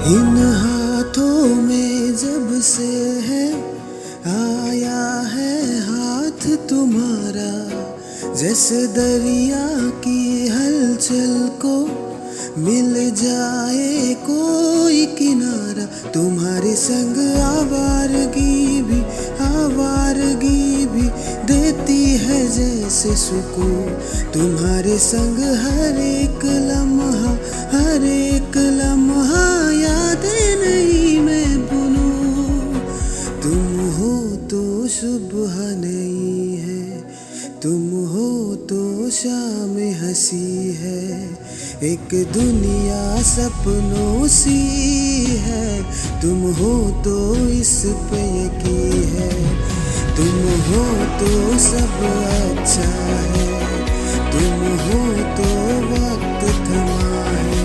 इन हाथों में जब से है आया है हाथ तुम्हारा, जैसे दरिया की हलचल को मिल जाए कोई किनारा। तुम्हारे संग आवारगी भी देती है जैसे सुकून। तुम्हारे संग हर एक लम्हा यादें नहीं मैं भूलूं। तुम हो तो सुबह नहीं है, तुम हो तो शाम हंसी है। एक दुनिया सपनों सी है, तुम हो तो इस पे यकीन है। तुम हो तो सब अच्छा है, तुम हो तो वक्त थमा है।